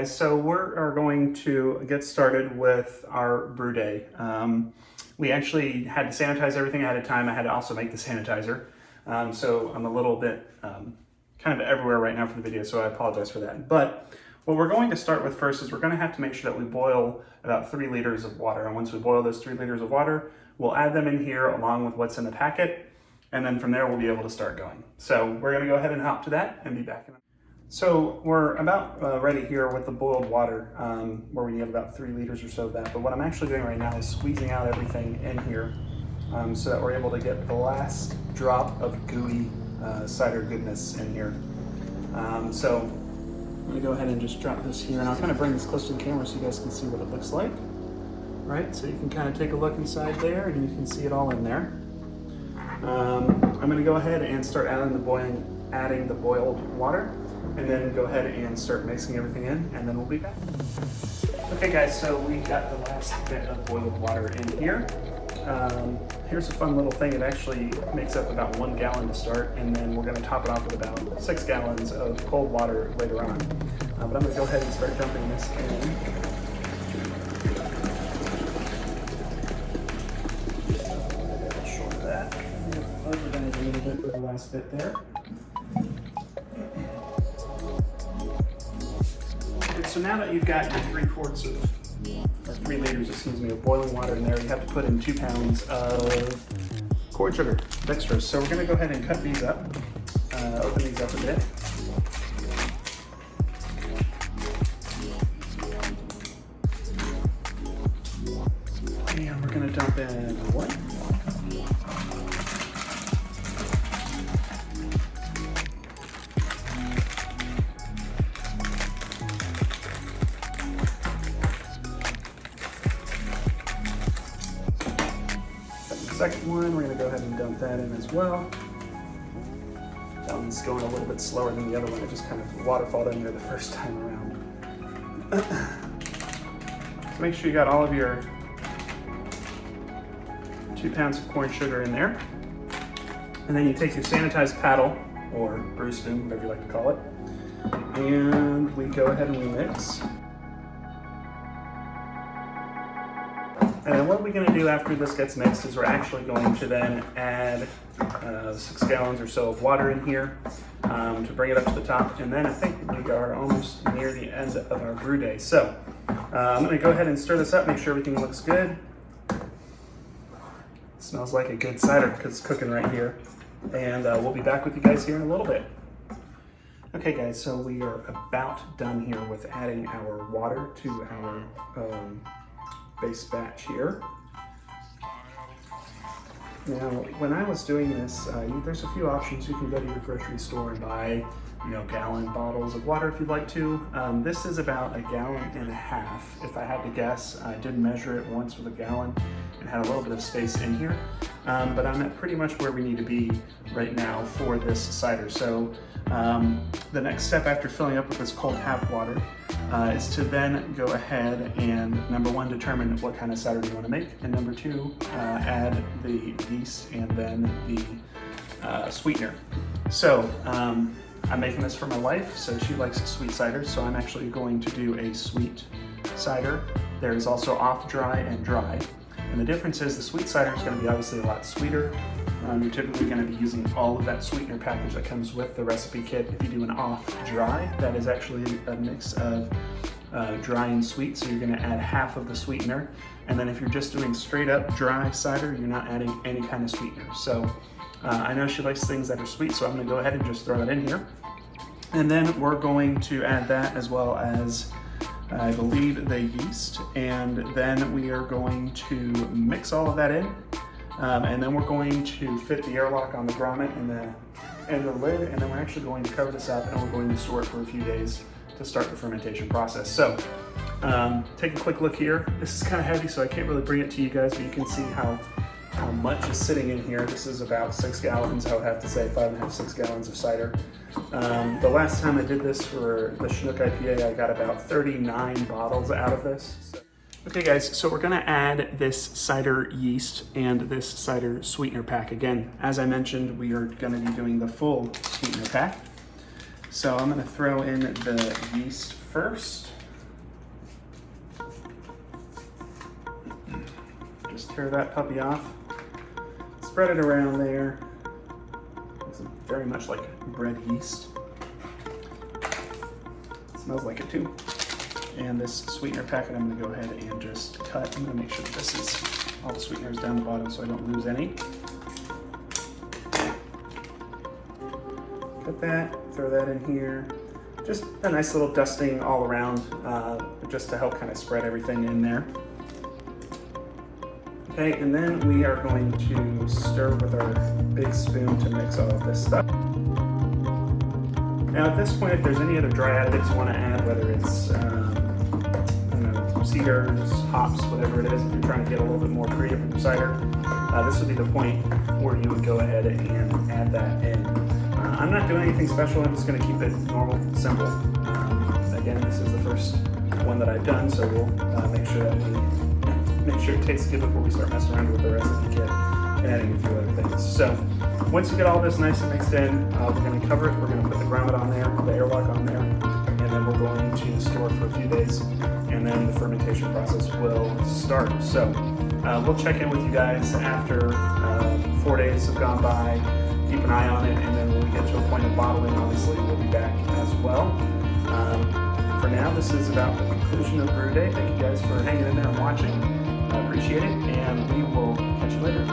guys, so we are going to get started with our brew day. We actually had to sanitize everything ahead of time. I had to also make the sanitizer. So I'm a little bit kind of everywhere right now for the video, so I apologize for that. But what we're going to start with first is we're going to have to make sure that we boil about 3 liters of water. And once we boil those 3 liters of water, we'll add them in here along with what's in the packet. And then from there, we'll be able to start going. So we're going to go ahead and hop to that and be back in a minute. So we're about ready here with the boiled water, where we need about 3 liters or so of that. But what I'm actually doing right now is squeezing out everything in here so that we're able to get the last drop of gooey cider goodness in here. So I'm gonna go ahead and just drop this here, and I'll kind of bring this close to the camera so you guys can see what it looks like. Right, so you can kind of take a look inside there and you can see it all in there. I'm gonna go ahead and start adding the boiled water, and then go ahead and start mixing everything in, and then we'll be back. Okay guys, so we got the last bit of boiled water in here. Here's a fun little thing. It actually makes up about 1 gallon to start, and then we're gonna top it off with about 6 gallons of cold water later on. But I'm gonna go ahead and start dumping this in. Short of that. I'm gonna organize a little bit for the last bit there. So now that you've got your 3 liters, excuse me, of boiling water in there, you have to put in 2 pounds of corn sugar, dextrose. So we're going to go ahead and cut these up, open these up a bit. And we're going to dump in 1. Second one, we're going to go ahead and dump that in as well. That one's going a little bit slower than the other one. It just kind of waterfalled in there the first time around. So make sure you got all of your 2 pounds of corn sugar in there. And then you take your sanitized paddle, or brew spoon, whatever you like to call it, and we go ahead and we mix. And then what we're going to do after this gets mixed is we're actually going to then add 6 gallons or so of water in here to bring it up to the top. And then I think we are almost near the end of our brew day. So I'm going to go ahead and stir this up, make sure everything looks good. Smells like a good cider because it's cooking right here. And we'll be back with you guys here in a little bit. Okay guys, so we are about done here with adding our water to our base batch here. Now, when I was doing this, there's a few options. You can go to your grocery store and buy, gallon bottles of water if you'd like to. This is about 1.5 gallons, if I had to guess. I did measure it once with a gallon and had a little bit of space in here. But I'm at pretty much where we need to be right now for this cider. So the next step after filling up with this cold tap water is to then go ahead and, number 1, determine what kind of cider you want to make, and number 2, add the yeast and then the sweetener. So I'm making this for my wife, so she likes sweet cider, so I'm actually going to do a sweet cider. There is also off dry and dry. And the difference is the sweet cider is going to be obviously a lot sweeter. You're typically going to be using all of that sweetener package that comes with the recipe kit. If you do an off dry, that is actually a mix of dry and sweet, so you're going to add half of the sweetener. And then if you're just doing straight up dry cider, you're not adding any kind of sweetener. So I know she likes things that are sweet, so I'm going to go ahead and just throw that in here. And then we're going to add that as well as I believe the yeast, and then we are going to mix all of that in, and then we're going to fit the airlock on the grommet and the lid, and then we're actually going to cover this up and we're going to store it for a few days to start the fermentation process. So take a quick look here. This is kind of heavy, so I can't really bring it to you guys, but you can see how much is sitting in here. This is about 6 gallons, I would have to say, 5.5, 6 gallons of cider. The last time I did this for the Chinook IPA, I got about 39 bottles out of this. Okay guys, so we're gonna add this cider yeast and this cider sweetener pack. Again, as I mentioned, we are gonna be doing the full sweetener pack. So I'm gonna throw in the yeast first. stir that puppy off. Spread it around there. It's very much like bread yeast. It smells like it too. And this sweetener packet, I'm gonna go ahead and just cut. I'm gonna make sure that this is all the sweeteners down the bottom so I don't lose any. Cut that, throw that in here. Just a nice little dusting all around, just to help kind of spread everything in there. Okay, and then we are going to stir with our big spoon to mix all of this stuff. Now at this point, if there's any other dry additives you want to add, whether it's cedars, hops, whatever it is, if you're trying to get a little bit more creative with your cider, this would be the point where you would go ahead and add that in. I'm not doing anything special, I'm just going to keep it normal, simple. Again, this is the first one that I've done, so we'll make sure that we make sure it tastes good before we start messing around with the recipe kit and adding a few other things. So once you get all this nice and mixed in, we're going to cover it, we're going to put the grommet on there, the airlock on there, and then we're going to store it for a few days, and then the fermentation process will start. So we'll check in with you guys after 4 days have gone by, keep an eye on it, and then when we get to a point of bottling, obviously we'll be back as well. For now, this is about the conclusion of Brew Day. Thank you guys for hanging in there and watching. I appreciate it, and we will catch you later.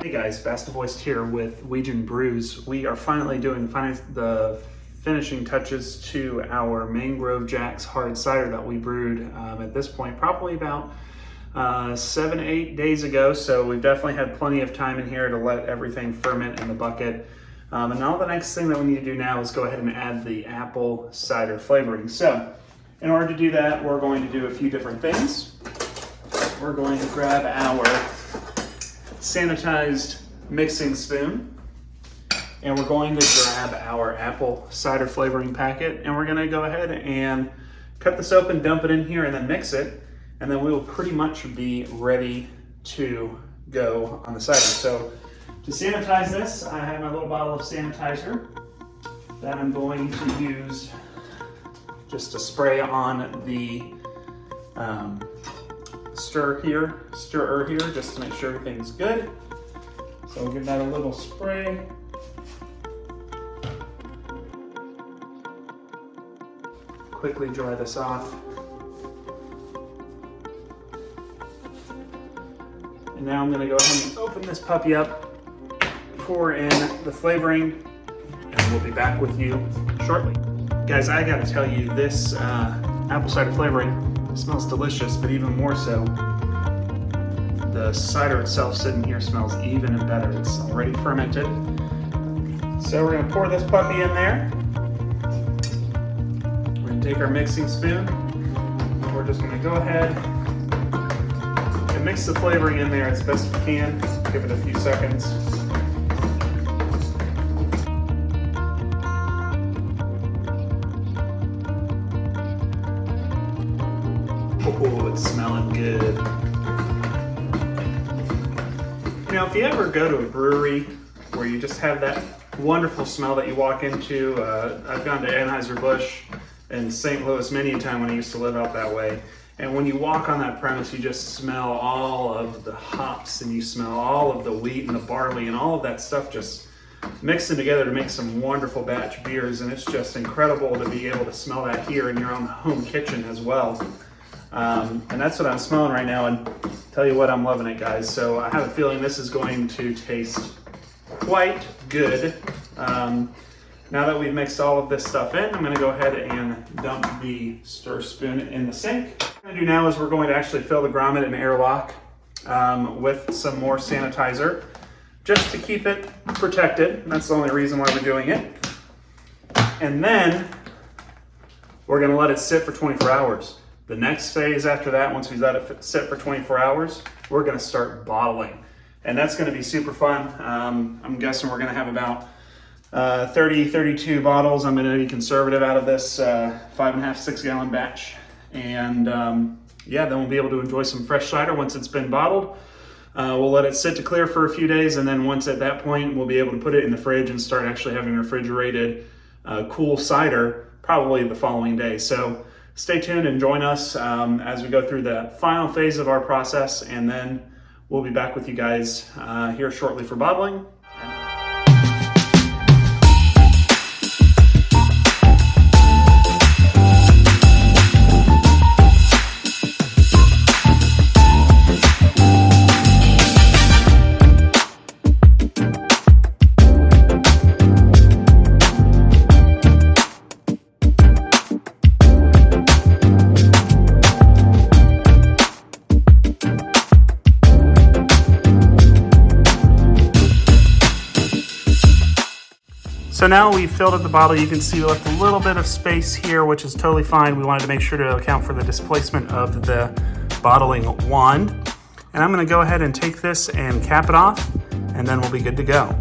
Hey guys, Basta Voiced here with Weejun Brews. We are finally doing the finishing touches to our Mangrove Jack's hard cider that we brewed at this point probably about 7-8 days ago. So we've definitely had plenty of time in here to let everything ferment in the bucket. And now the next thing that we need to do now is go ahead and add the apple cider flavoring. So in order to do that, we're going to do a few different things. We're going to grab our sanitized mixing spoon, and we're going to grab our apple cider flavoring packet, and we're going to go ahead and cut this open, dump it in here, and then mix it, and then we will pretty much be ready to go on the cider. So to sanitize this, I have my little bottle of sanitizer that I'm going to use just to spray on the stirrer here, just to make sure everything's good. So we'll give that a little spray. Quickly dry this off. And now I'm going to go ahead and open this puppy up, pour in the flavoring, and we'll be back with you shortly. Guys, I gotta tell you, this apple cider flavoring smells delicious, but even more so, the cider itself sitting here smells even better. It's already fermented. So we're gonna pour this puppy in there. We're gonna take our mixing spoon. We're just gonna go ahead and mix the flavoring in there as best we can. Give it a few seconds. Oh, it's smelling good. You know, if you ever go to a brewery where you just have that wonderful smell that you walk into, I've gone to Anheuser-Busch in St. Louis many a time when I used to live out that way. And when you walk on that premise, you just smell all of the hops, and you smell all of the wheat and the barley and all of that stuff just mixing together to make some wonderful batch beers. And it's just incredible to be able to smell that here in your own home kitchen as well. And that's what I'm smelling right now, and tell you what, I'm loving it, guys. So I have a feeling this is going to taste quite good. Now that we've mixed all of this stuff in, I'm going to go ahead and dump the stir spoon in the sink. What we're going to do now is we're going to actually fill the grommet and airlock with some more sanitizer, just to keep it protected. That's the only reason why we're doing it. And then we're going to let it sit for 24 hours. The next phase after that, once we let it sit for 24 hours, we're going to start bottling. And that's going to be super fun. I'm guessing we're going to have about 32 bottles. I'm going to be conservative out of this 5.5, 6 gallon batch. And yeah, then we'll be able to enjoy some fresh cider once it's been bottled. We'll let it sit to clear for a few days, and then once at that point, we'll be able to put it in the fridge and start actually having refrigerated cool cider probably the following day. So stay tuned and join us as we go through the final phase of our process, and then we'll be back with you guys here shortly for bottling. So now we've filled up the bottle. You can see we left a little bit of space here, which is totally fine. We wanted to make sure to account for the displacement of the bottling wand. And I'm gonna go ahead and take this and cap it off, and then we'll be good to go.